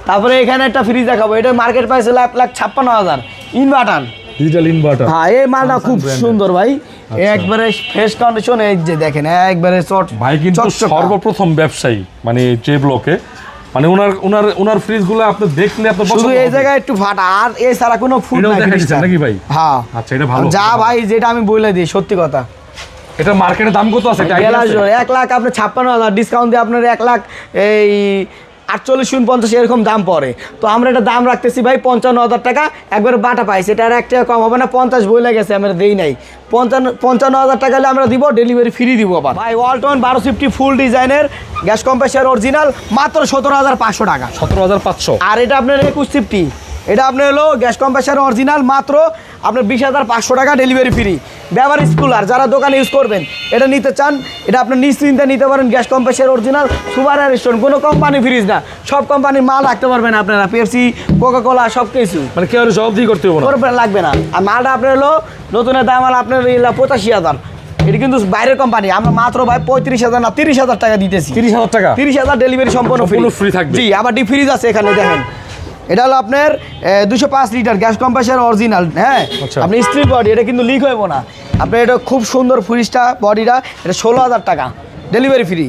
তারপরে এখানে একটা ফ্রিজ দেখাবো, এটা মার্কেট প্রাইস হলো 1,56,000 ইনভার্টার, ডিজিটাল ইনভার্টার। হ্যাঁ এই মালটা খুব সুন্দর ভাই, একবারে ফ্রেশ কন্ডিশন, এই যে দেখেন একবারে ভাই কিন্তু সর্বপ্রথম ব্যবসায়ী মানে যে ব্লকে, মানে ওনার ফ্রিজগুলো আপনি দেখলে আপনি শুধু এই জায়গায় একটু ফাটা, আর এছাড়া কোনো ফুড নাই নাকি ভাই? হ্যাঁ আচ্ছা, এটা ভালো যা ভাই, যেটা আমি বলে দিই সত্যি কথা। এটা মার্কেটের দাম কত আছে? 1,00,000 আপনার 56,000 ডিসকাউন্ট দিয়ে আপনার 1,48,49 এরকম দাম পড়ে। তো আমরা এটা দাম রাখতেছি ভাই 55,000 টাকা, একবারে বাটা পাইছে, এটা আর 1 টাকা কম হবে না। 50 বইলে গেছে, আমরা দেই নাই। 55,000 টাকা হলে আমরা দিব, ডেলিভারি ফ্রি দিব আবার ভাই। ওয়ালটন 1250 ফুল ডিজাইনের গ্যাস কম্প্রেসার অরিজিনাল, মাত্র 17,500 টাকা। 17,500। আর এটা আপনার 2150, এটা আপনার হলো গ্যাস কম্প্রেসার অরিজিনাল, মাত্র আপনার 20,500 টাকা, ডেলিভারি ফ্রি। ব্যবহার স্কুলার যারা দোকানে ইউজ করবেন, এটা নিতে চান, এটা আপনি নিশ্চিন্তে নিতে পারেন। Gas compressor original, super restaurant, কোনো কোম্পানি ফ্রিজ না, সব কোম্পানির মাল রাখতে পারবেন আপনারা, পেপসি, কোকা-কোলা সব কিছু, মানে কেউ জবাব দিয়ে করতে হবে না, লাগবে না। আর মালটা আপনার হলো নতুনের দাম হলো আপনার 85,000, এটা কিন্তু বাইরের কোম্পানি, আমরা মাত্র ভাই 35,000 না 30,000 টাকা দিতেছি। 30,000 টাকা? 30,000 ডেলিভারি সম্পূর্ণ ফ্রি থাকবে। জি, আবার ডিপ ফ্রিজ আছে এখানে দেখেন। এটা হলো আপনার 205 লিটার গ্যাস কম্প্রেসার অরিজিনাল, হ্যাঁ আপনি স্টিল বডি, এটা কিন্তু লিক হইব না। আপনার এটা খুব সুন্দর ফ্রিজটা, বডিটা, এটা 16,000 টাকা, ডেলিভারি ফ্রি।